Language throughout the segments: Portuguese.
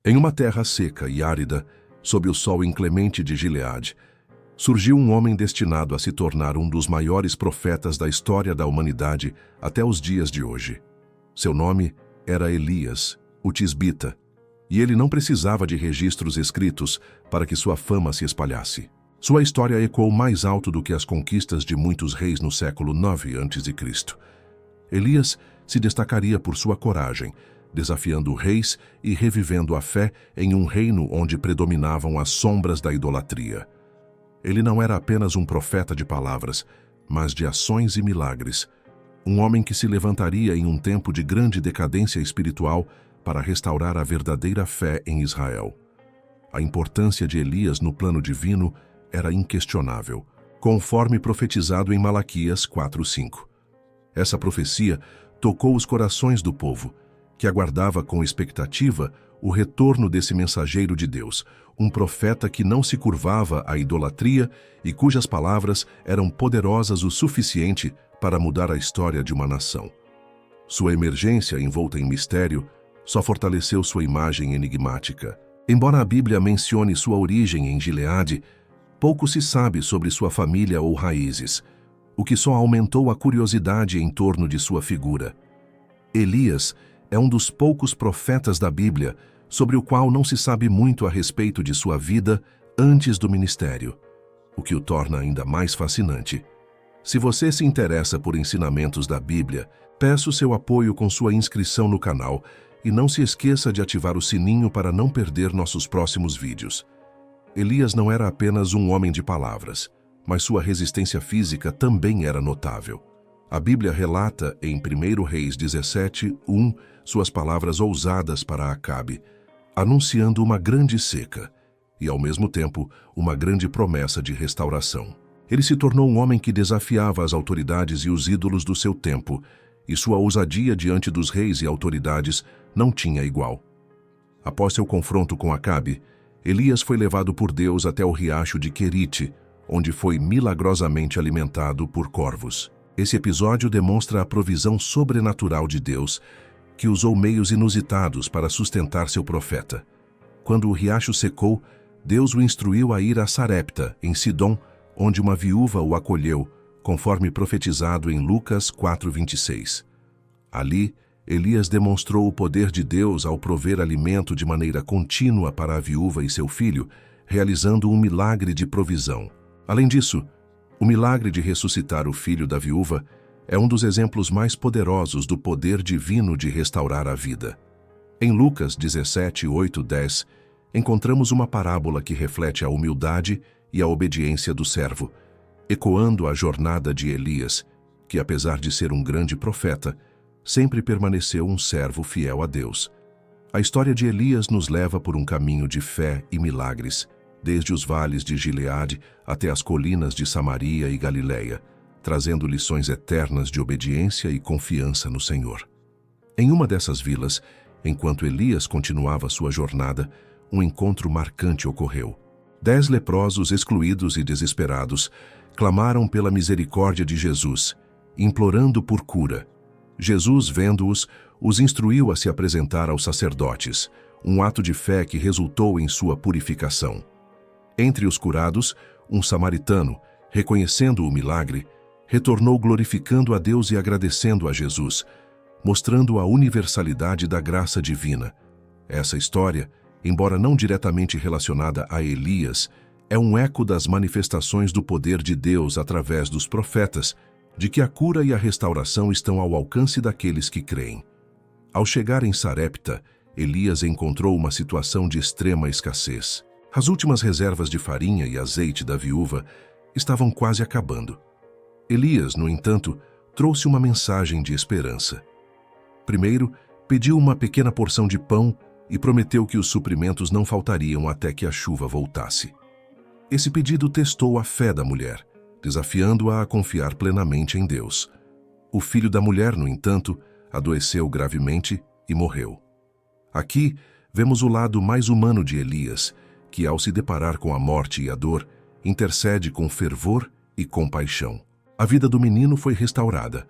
Em uma terra seca e árida, sob o sol inclemente de Gileade, surgiu um homem destinado a se tornar um dos maiores profetas da história da humanidade até os dias de hoje. Seu nome era Elias, o Tisbita, e ele não precisava de registros escritos para que sua fama se espalhasse. Sua história ecoou mais alto do que as conquistas de muitos reis no século IX a.C. Elias se destacaria por sua coragem, desafiando reis e revivendo a fé em um reino onde predominavam as sombras da idolatria. Ele não era apenas um profeta de palavras, mas de ações e milagres. Um homem que se levantaria em um tempo de grande decadência espiritual para restaurar a verdadeira fé em Israel. A importância de Elias no plano divino era inquestionável, conforme profetizado em Malaquias 4:5. Essa profecia tocou os corações do povo, que aguardava com expectativa o retorno desse mensageiro de Deus, um profeta que não se curvava à idolatria e cujas palavras eram poderosas o suficiente para mudar a história de uma nação. Sua emergência, envolta em mistério, só fortaleceu sua imagem enigmática. Embora a Bíblia mencione sua origem em Gileade, pouco se sabe sobre sua família ou raízes, o que só aumentou a curiosidade em torno de sua figura. Elias é um dos poucos profetas da Bíblia sobre o qual não se sabe muito a respeito de sua vida antes do ministério, o que o torna ainda mais fascinante. Se você se interessa por ensinamentos da Bíblia, peço seu apoio com sua inscrição no canal e não se esqueça de ativar o sininho para não perder nossos próximos vídeos. Elias não era apenas um homem de palavras, mas sua resistência física também era notável. A Bíblia relata em 1 Reis 17:1 suas palavras ousadas para Acabe, anunciando uma grande seca e, ao mesmo tempo, uma grande promessa de restauração. Ele se tornou um homem que desafiava as autoridades e os ídolos do seu tempo, e sua ousadia diante dos reis e autoridades não tinha igual. Após seu confronto com Acabe, Elias foi levado por Deus até o riacho de Querite, onde foi milagrosamente alimentado por corvos. Esse episódio demonstra a provisão sobrenatural de Deus, que usou meios inusitados para sustentar seu profeta. Quando o riacho secou, Deus o instruiu a ir a Sarepta, em Sidom, onde uma viúva o acolheu, conforme profetizado em Lucas 4:26. Ali, Elias demonstrou o poder de Deus ao prover alimento de maneira contínua para a viúva e seu filho, realizando um milagre de provisão. Além disso, o milagre de ressuscitar o filho da viúva é um dos exemplos mais poderosos do poder divino de restaurar a vida. Em Lucas 17:8-10, encontramos uma parábola que reflete a humildade e a obediência do servo, ecoando a jornada de Elias, que apesar de ser um grande profeta, sempre permaneceu um servo fiel a Deus. A história de Elias nos leva por um caminho de fé e milagres, desde os vales de Gileade até as colinas de Samaria e Galileia, trazendo lições eternas de obediência e confiança no Senhor. Em uma dessas vilas, enquanto Elias continuava sua jornada, um encontro marcante ocorreu. 10 leprosos excluídos e desesperados clamaram pela misericórdia de Jesus, implorando por cura. Jesus, vendo-os, os instruiu a se apresentar aos sacerdotes, um ato de fé que resultou em sua purificação. Entre os curados, um samaritano, reconhecendo o milagre, retornou glorificando a Deus e agradecendo a Jesus, mostrando a universalidade da graça divina. Essa história, embora não diretamente relacionada a Elias, é um eco das manifestações do poder de Deus através dos profetas, de que a cura e a restauração estão ao alcance daqueles que creem. Ao chegar em Sarepta, Elias encontrou uma situação de extrema escassez. As últimas reservas de farinha e azeite da viúva estavam quase acabando. Elias, no entanto, trouxe uma mensagem de esperança. Primeiro, pediu uma pequena porção de pão e prometeu que os suprimentos não faltariam até que a chuva voltasse. Esse pedido testou a fé da mulher, desafiando-a a confiar plenamente em Deus. O filho da mulher, no entanto, adoeceu gravemente e morreu. Aqui, vemos o lado mais humano de Elias, que, ao se deparar com a morte e a dor, intercede com fervor e compaixão. A vida do menino foi restaurada,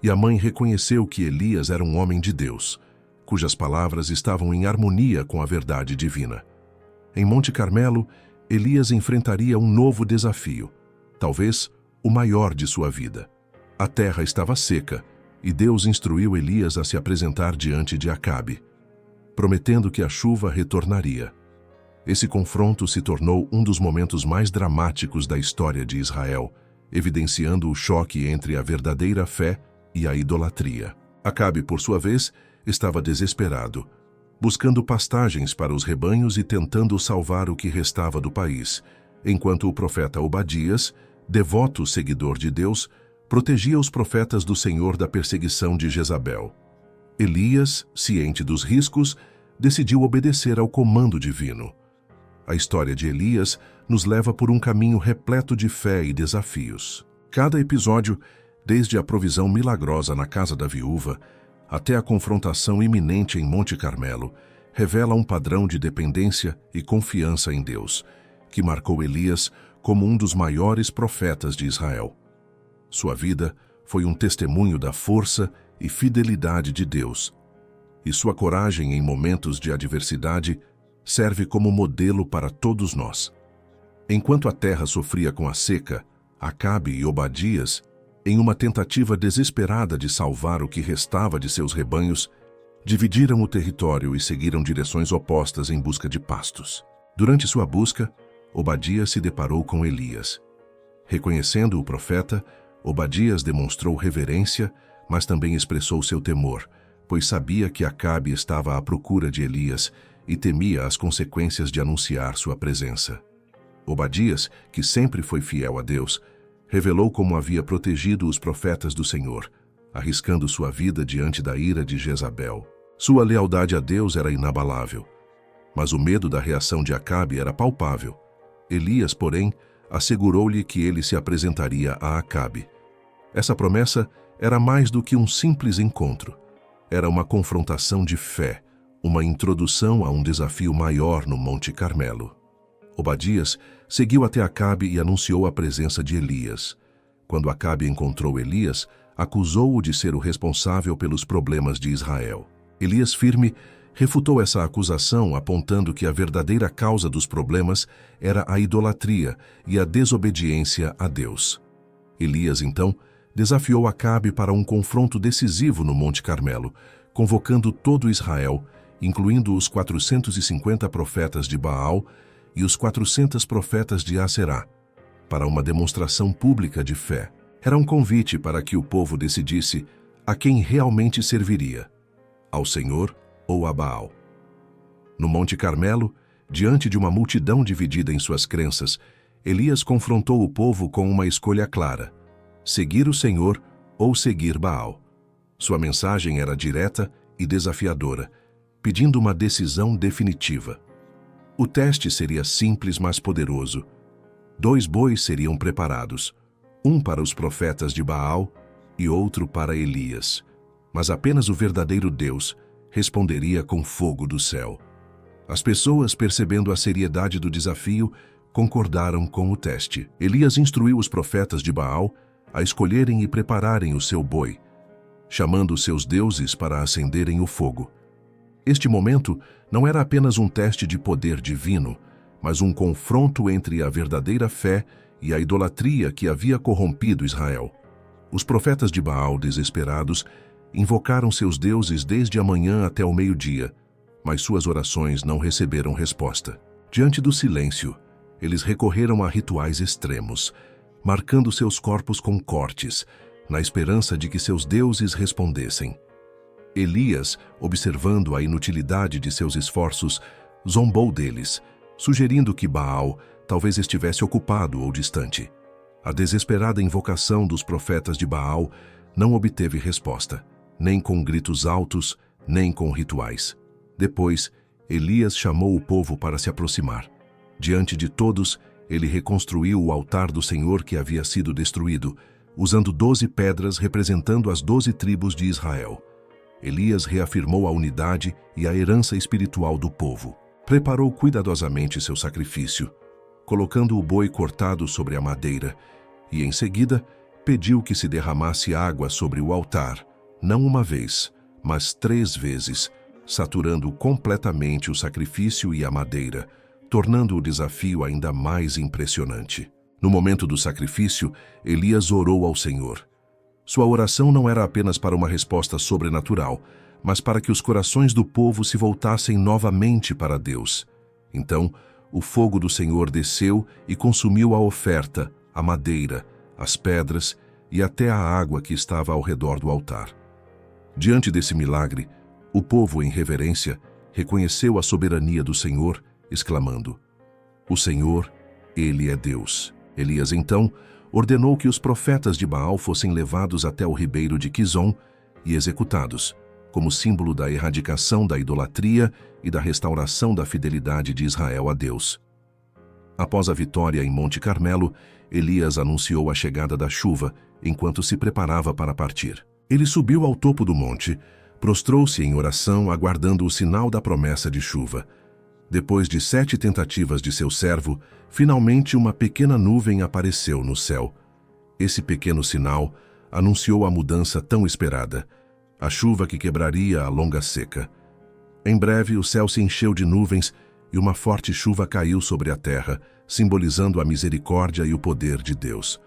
e a mãe reconheceu que Elias era um homem de Deus, cujas palavras estavam em harmonia com a verdade divina. Em Monte Carmelo, Elias enfrentaria um novo desafio, talvez o maior de sua vida. A terra estava seca e Deus instruiu Elias a se apresentar diante de Acabe, prometendo que a chuva retornaria. Esse confronto se tornou um dos momentos mais dramáticos da história de Israel, evidenciando o choque entre a verdadeira fé e a idolatria. Acabe, por sua vez, estava desesperado, buscando pastagens para os rebanhos e tentando salvar o que restava do país, enquanto o profeta Obadias, devoto seguidor de Deus, protegia os profetas do Senhor da perseguição de Jezabel. Elias, ciente dos riscos, decidiu obedecer ao comando divino. A história de Elias nos leva por um caminho repleto de fé e desafios. Cada episódio, desde a provisão milagrosa na casa da viúva até a confrontação iminente em Monte Carmelo, revela um padrão de dependência e confiança em Deus, que marcou Elias como um dos maiores profetas de Israel. Sua vida foi um testemunho da força e fidelidade de Deus, e sua coragem em momentos de adversidade serve como modelo para todos nós. Enquanto a terra sofria com a seca, Acabe e Obadias, em uma tentativa desesperada de salvar o que restava de seus rebanhos, dividiram o território e seguiram direções opostas em busca de pastos. Durante sua busca, Obadias se deparou com Elias. Reconhecendo o profeta, Obadias demonstrou reverência, mas também expressou seu temor, pois sabia que Acabe estava à procura de Elias e temia as consequências de anunciar sua presença. Obadias, que sempre foi fiel a Deus, revelou como havia protegido os profetas do Senhor, arriscando sua vida diante da ira de Jezabel. Sua lealdade a Deus era inabalável, mas o medo da reação de Acabe era palpável. Elias, porém, assegurou-lhe que ele se apresentaria a Acabe. Essa promessa era mais do que um simples encontro. Era uma confrontação de fé, uma introdução a um desafio maior no Monte Carmelo. Obadias seguiu até Acabe e anunciou a presença de Elias. Quando Acabe encontrou Elias, acusou-o de ser o responsável pelos problemas de Israel. Elias, firme, refutou essa acusação, apontando que a verdadeira causa dos problemas era a idolatria e a desobediência a Deus. Elias, então, desafiou Acabe para um confronto decisivo no Monte Carmelo, convocando todo Israel, incluindo os 450 profetas de Baal e os 400 profetas de Aserá, para uma demonstração pública de fé. Era um convite para que o povo decidisse a quem realmente serviria, ao Senhor ou a Baal. No Monte Carmelo, diante de uma multidão dividida em suas crenças, Elias confrontou o povo com uma escolha clara: seguir o Senhor ou seguir Baal. Sua mensagem era direta e desafiadora, pedindo uma decisão definitiva. O teste seria simples, mas poderoso. 2 bois seriam preparados, um para os profetas de Baal e outro para Elias. Mas apenas o verdadeiro Deus responderia com fogo do céu. As pessoas, percebendo a seriedade do desafio, concordaram com o teste. Elias instruiu os profetas de Baal a escolherem e prepararem o seu boi, chamando seus deuses para acenderem o fogo. Este momento não era apenas um teste de poder divino, mas um confronto entre a verdadeira fé e a idolatria que havia corrompido Israel. Os profetas de Baal, desesperados, invocaram seus deuses desde a manhã até o meio-dia, mas suas orações não receberam resposta. Diante do silêncio, eles recorreram a rituais extremos, marcando seus corpos com cortes, na esperança de que seus deuses respondessem. Elias, observando a inutilidade de seus esforços, zombou deles, sugerindo que Baal talvez estivesse ocupado ou distante. A desesperada invocação dos profetas de Baal não obteve resposta, nem com gritos altos, nem com rituais. Depois, Elias chamou o povo para se aproximar. Diante de todos, ele reconstruiu o altar do Senhor que havia sido destruído, usando 12 pedras representando as 12 tribos de Israel. Elias reafirmou a unidade e a herança espiritual do povo. Preparou cuidadosamente seu sacrifício, colocando o boi cortado sobre a madeira, e em seguida pediu que se derramasse água sobre o altar, não uma vez, mas 3 vezes, saturando completamente o sacrifício e a madeira, tornando o desafio ainda mais impressionante. No momento do sacrifício, Elias orou ao Senhor. Sua oração não era apenas para uma resposta sobrenatural, mas para que os corações do povo se voltassem novamente para Deus. Então, o fogo do Senhor desceu e consumiu a oferta, a madeira, as pedras e até a água que estava ao redor do altar. Diante desse milagre, o povo, em reverência, reconheceu a soberania do Senhor, exclamando: "O Senhor, Ele é Deus." Elias, então, ordenou que os profetas de Baal fossem levados até o ribeiro de Quizon e executados, como símbolo da erradicação da idolatria e da restauração da fidelidade de Israel a Deus. Após a vitória em Monte Carmelo, Elias anunciou a chegada da chuva enquanto se preparava para partir. Ele subiu ao topo do monte, prostrou-se em oração aguardando o sinal da promessa de chuva. Depois de 7 tentativas de seu servo, finalmente uma pequena nuvem apareceu no céu. Esse pequeno sinal anunciou a mudança tão esperada, a chuva que quebraria a longa seca. Em breve, o céu se encheu de nuvens e uma forte chuva caiu sobre a terra, simbolizando a misericórdia e o poder de Deus.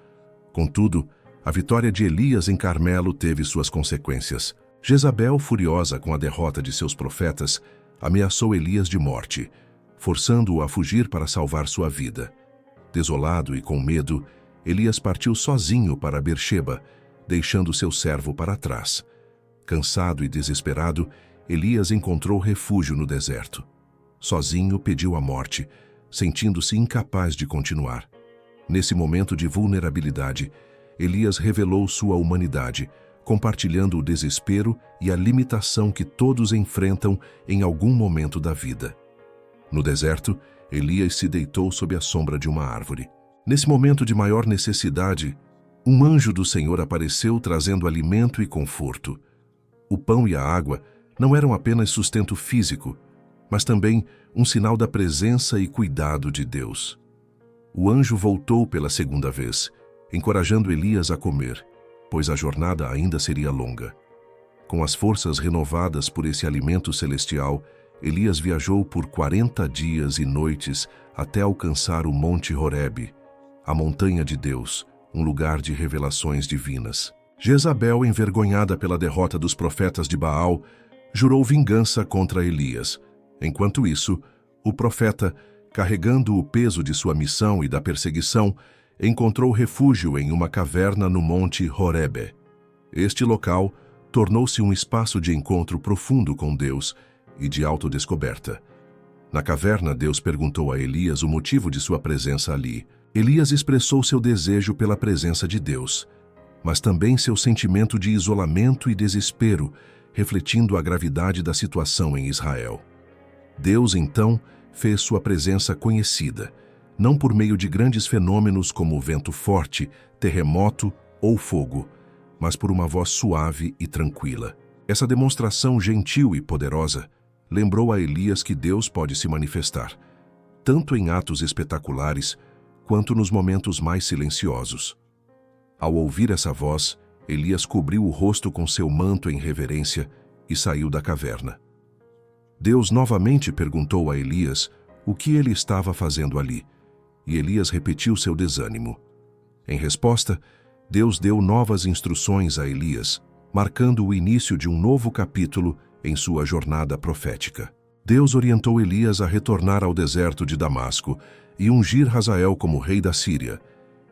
Contudo, a vitória de Elias em Carmelo teve suas consequências. Jezabel, furiosa com a derrota de seus profetas, ameaçou Elias de morte, forçando-o a fugir para salvar sua vida. Desolado e com medo, Elias partiu sozinho para Beersheba, deixando seu servo para trás. Cansado e desesperado, Elias encontrou refúgio no deserto. Sozinho pediu a morte, sentindo-se incapaz de continuar. Nesse momento de vulnerabilidade, Elias revelou sua humanidade, compartilhando o desespero e a limitação que todos enfrentam em algum momento da vida. No deserto, Elias se deitou sob a sombra de uma árvore. Nesse momento de maior necessidade, um anjo do Senhor apareceu trazendo alimento e conforto. O pão e a água não eram apenas sustento físico, mas também um sinal da presença e cuidado de Deus. O anjo voltou pela segunda vez, encorajando Elias a comer, pois a jornada ainda seria longa. Com as forças renovadas por esse alimento celestial, Elias viajou por 40 dias e noites até alcançar o Monte Horebe, a montanha de Deus, um lugar de revelações divinas. Jezabel, envergonhada pela derrota dos profetas de Baal, jurou vingança contra Elias. Enquanto isso, o profeta, carregando o peso de sua missão e da perseguição, encontrou refúgio em uma caverna no Monte Horebe. Este local tornou-se um espaço de encontro profundo com Deus e de autodescoberta. Na caverna, Deus perguntou a Elias o motivo de sua presença ali. Elias expressou seu desejo pela presença de Deus, mas também seu sentimento de isolamento e desespero, refletindo a gravidade da situação em Israel. Deus, então, fez sua presença conhecida, não por meio de grandes fenômenos como vento forte, terremoto ou fogo, mas por uma voz suave e tranquila. Essa demonstração gentil e poderosa lembrou a Elias que Deus pode se manifestar, tanto em atos espetaculares quanto nos momentos mais silenciosos. Ao ouvir essa voz, Elias cobriu o rosto com seu manto em reverência e saiu da caverna. Deus novamente perguntou a Elias o que ele estava fazendo ali, e Elias repetiu seu desânimo. Em resposta, Deus deu novas instruções a Elias, marcando o início de um novo capítulo em sua jornada profética. Deus orientou Elias a retornar ao deserto de Damasco e ungir Hazael como rei da Síria,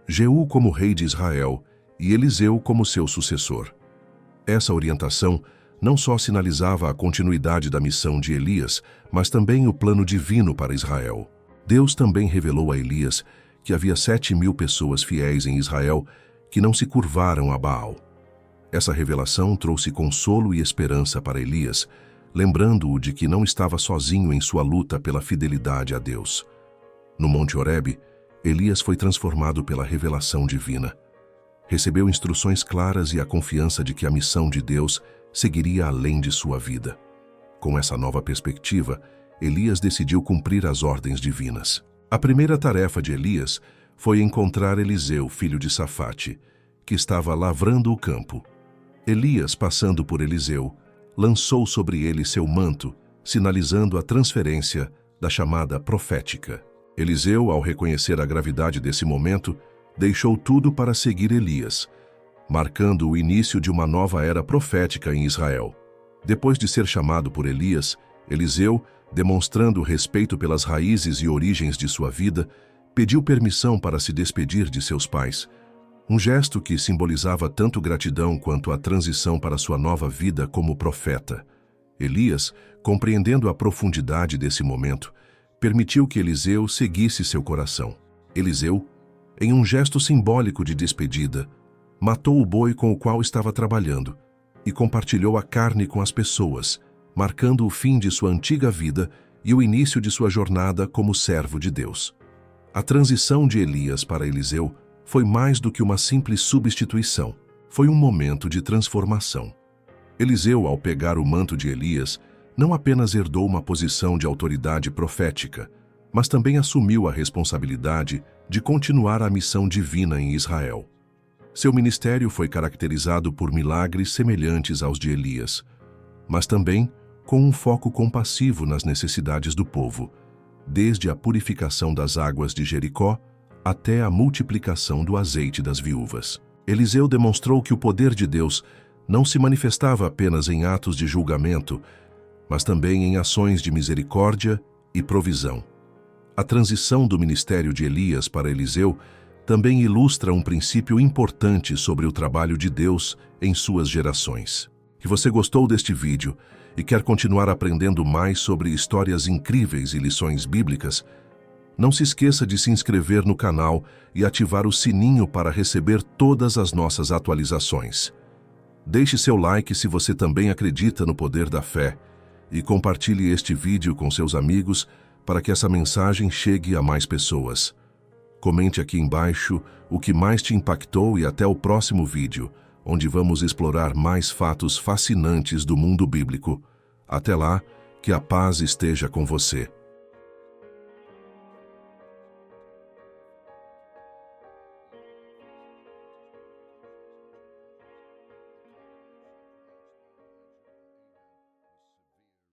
Jeú como rei de Israel e Eliseu como seu sucessor. Essa orientação não só sinalizava a continuidade da missão de Elias, mas também o plano divino para Israel. Deus também revelou a Elias que havia 7.000 pessoas fiéis em Israel que não se curvaram a Baal. Essa revelação trouxe consolo e esperança para Elias, lembrando-o de que não estava sozinho em sua luta pela fidelidade a Deus. No Monte Horebe, Elias foi transformado pela revelação divina. Recebeu instruções claras e a confiança de que a missão de Deus seguiria além de sua vida. Com essa nova perspectiva, Elias decidiu cumprir as ordens divinas. A primeira tarefa de Elias foi encontrar Eliseu, filho de Safate, que estava lavrando o campo. Elias, passando por Eliseu, lançou sobre ele seu manto, sinalizando a transferência da chamada profética. Eliseu, ao reconhecer a gravidade desse momento, deixou tudo para seguir Elias, marcando o início de uma nova era profética em Israel. Depois de ser chamado por Elias, Eliseu, demonstrando respeito pelas raízes e origens de sua vida, pediu permissão para se despedir de seus pais, um gesto que simbolizava tanto gratidão quanto a transição para sua nova vida como profeta. Elias, compreendendo a profundidade desse momento, permitiu que Eliseu seguisse seu coração. Eliseu, em um gesto simbólico de despedida, matou o boi com o qual estava trabalhando e compartilhou a carne com as pessoas, marcando o fim de sua antiga vida e o início de sua jornada como servo de Deus. A transição de Elias para Eliseu foi mais do que uma simples substituição, foi um momento de transformação. Eliseu, ao pegar o manto de Elias, não apenas herdou uma posição de autoridade profética, mas também assumiu a responsabilidade de continuar a missão divina em Israel. Seu ministério foi caracterizado por milagres semelhantes aos de Elias, mas também com um foco compassivo nas necessidades do povo, desde a purificação das águas de Jericó até a multiplicação do azeite das viúvas. Eliseu demonstrou que o poder de Deus não se manifestava apenas em atos de julgamento, mas também em ações de misericórdia e provisão. A transição do ministério de Elias para Eliseu também ilustra um princípio importante sobre o trabalho de Deus em suas gerações. Se você gostou deste vídeo e quer continuar aprendendo mais sobre histórias incríveis e lições bíblicas, não se esqueça de se inscrever no canal e ativar o sininho para receber todas as nossas atualizações. Deixe seu like se você também acredita no poder da fé e compartilhe este vídeo com seus amigos para que essa mensagem chegue a mais pessoas. Comente aqui embaixo o que mais te impactou e até o próximo vídeo, onde vamos explorar mais fatos fascinantes do mundo bíblico. Até lá, que a paz esteja com você.